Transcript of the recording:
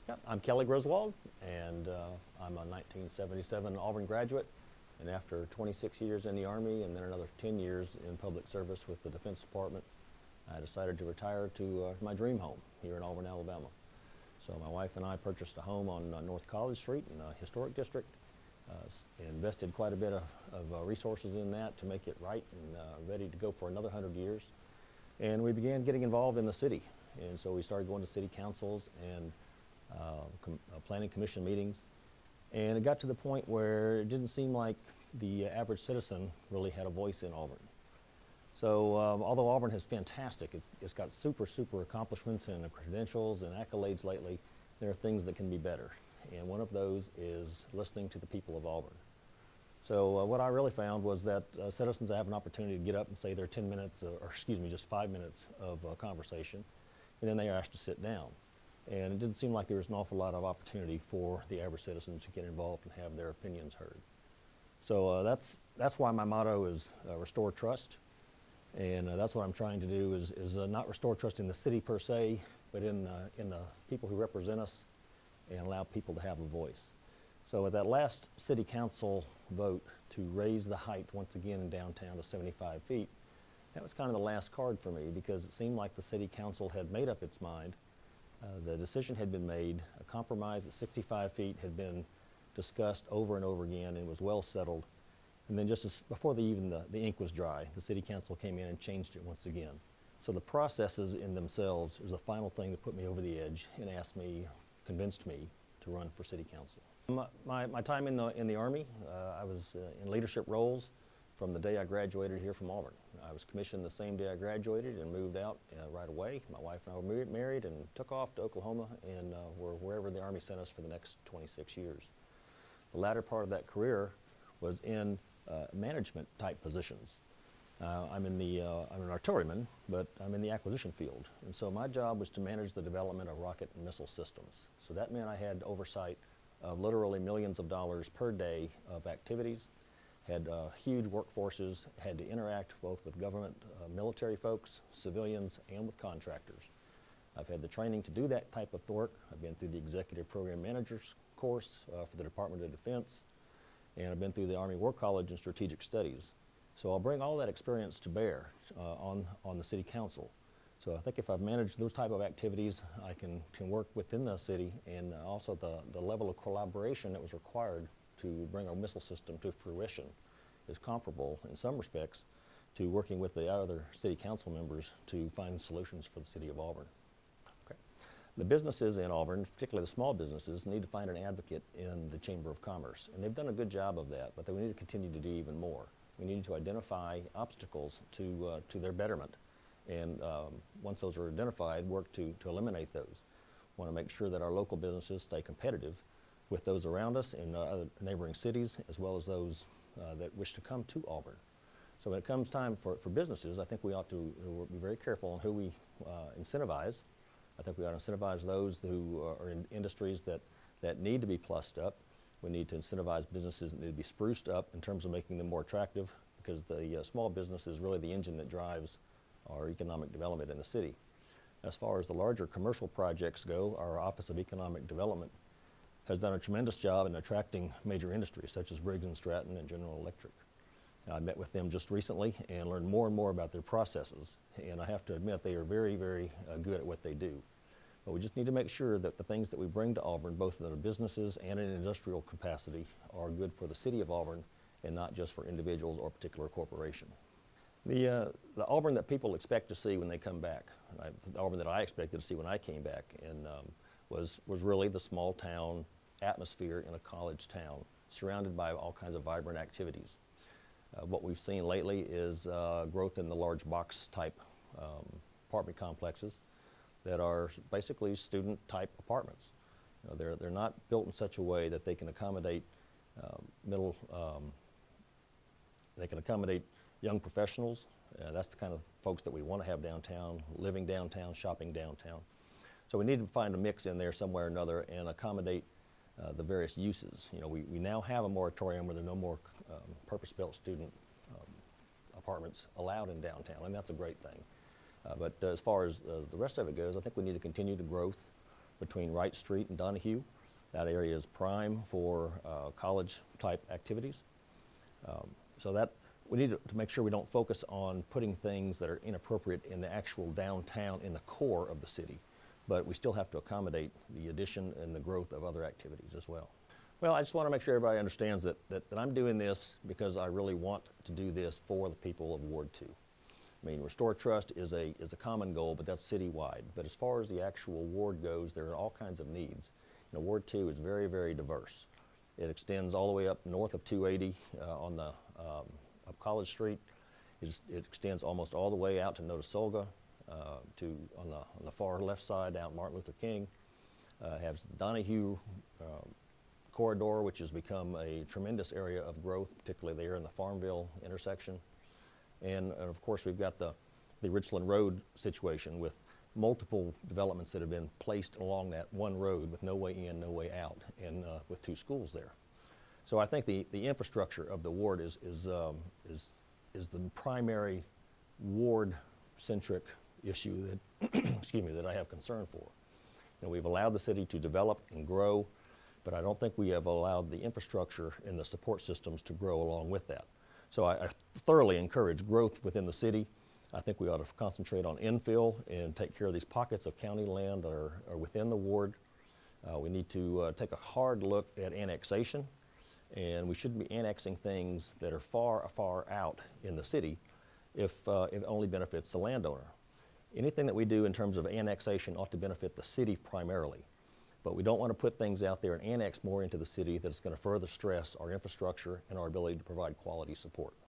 Yeah, I'm Kelley Griswold, and I'm a 1977 Auburn graduate. And after 26 years in the Army and then another 10 years in public service with the Defense Department, I decided to retire to my dream home here in Auburn, Alabama. So my wife and I purchased a home on North College Street in a historic district, invested quite a bit of resources in that to make it right and ready to go for another 100 years. And we began getting involved in the city. And so we started going to city councils and planning commission meetings, and it got to the point where it didn't seem like the average citizen really had a voice in Auburn. So although Auburn has fantastic, it's got super accomplishments and credentials and accolades lately, there are things that can be better, and one of those is listening to the people of Auburn. So what I really found was that citizens have an opportunity to get up and say their 10 minutes, or excuse me, just 5 minutes of conversation, and then they are asked to sit down. And it didn't seem like there was an awful lot of opportunity for the average citizen to get involved and have their opinions heard. So that's why my motto is restore trust. And that's what I'm trying to do is not restore trust in the city per se, but in the people who represent us and allow people to have a voice. So at that last city council vote to raise the height once again in downtown to 75 feet, that was kind of the last card for me, because it seemed like the city council had made up its mind. The decision had been made, a compromise at 65 feet had been discussed over and over again and was well settled. And then just before even the ink was dry, the city council came in and changed it once again. So the processes in themselves is the final thing that put me over the edge and convinced me to run for city council. My time in the Army, I was in leadership roles from the day I graduated here from Auburn. I was commissioned the same day I graduated and moved out right away. My wife and I were married and took off to Oklahoma and were wherever the Army sent us for the next 26 years. The latter part of that career was in management type positions. I'm an artilleryman, but I'm in the acquisition field. And so my job was to manage the development of rocket and missile systems. So that meant I had oversight of literally millions of dollars per day of activities, had huge workforces, had to interact both with government, military folks, civilians, and with contractors. I've had the training to do that type of work. I've been through the Executive Program Managers course for the Department of Defense, and I've been through the Army War College in Strategic Studies. So I'll bring all that experience to bear on the City Council. So I think if I've managed those type of activities, I can work within the city, and also the level of collaboration that was required to bring our missile system to fruition is comparable in some respects to working with the other city council members to find solutions for the city of Auburn. Okay. The businesses in Auburn, particularly the small businesses, need to find an advocate in the Chamber of Commerce, and they've done a good job of that, but we need to continue to do even more. We need to identify obstacles to their betterment, and once those are identified, work to eliminate those. We want to make sure that our local businesses stay competitive with those around us in other neighboring cities, as well as those that wish to come to Auburn. So when it comes time for businesses, I think we ought to be very careful on who we incentivize. I think we ought to incentivize those who are in industries that need to be plussed up. We need to incentivize businesses that need to be spruced up in terms of making them more attractive, because the small business is really the engine that drives our economic development in the city. As far as the larger commercial projects go, our Office of Economic Development has done a tremendous job in attracting major industries such as Briggs & Stratton and General Electric. I met with them just recently and learned more and more about their processes, and I have to admit they are very good at what they do. But we just need to make sure that the things that we bring to Auburn, both in the businesses and in industrial capacity, are good for the city of Auburn and not just for individuals or a particular corporation. The Auburn that people expect to see when they come back, the Auburn that I expected to see when I came back, and was really the small town atmosphere in a college town, surrounded by all kinds of vibrant activities. What we've seen lately is growth in the large box type apartment complexes that are basically student type apartments. You know, they're not built in such a way that they can accommodate young professionals. That's the kind of folks that we want to have downtown, living downtown, shopping downtown. So we need to find a mix in there somewhere or another and accommodate the various uses. You know, we now have a moratorium where there are no more purpose-built student apartments allowed in downtown, and that's a great thing. But as far as the rest of it goes, I think we need to continue the growth between Wright Street and Donahue. That area is prime for college-type activities. So that we need to make sure we don't focus on putting things that are inappropriate in the actual downtown, in the core of the city, but we still have to accommodate the addition and the growth of other activities as well. Well, I just want to make sure everybody understands that I'm doing this because I really want to do this for the people of Ward 2. I mean, Restore Trust is a common goal, but that's citywide. But as far as the actual ward goes, there are all kinds of needs. You know, Ward 2 is very, very diverse. It extends all the way up north of 280 on the up College Street. It extends almost all the way out to Notasulga, on the far left side out Martin Luther King. Has the Donahue corridor, which has become a tremendous area of growth, particularly there in the Farmville intersection. And of course, we've got the Richland Road situation with multiple developments that have been placed along that one road with no way in, no way out, and with 2 schools there. So I think the infrastructure of the ward is the primary ward-centric issue that, excuse me, that I have concern for. You know, we've allowed the city to develop and grow, but I don't think we have allowed the infrastructure and the support systems to grow along with that. So I thoroughly encourage growth within the city. I think we ought to concentrate on infill and take care of these pockets of county land that are within the ward. We need to take a hard look at annexation, and we shouldn't be annexing things that are far, far out in the city if it only benefits the landowner. Anything that we do in terms of annexation ought to benefit the city primarily. But we don't want to put things out there and annex more into the city that's going to further stress our infrastructure and our ability to provide quality support.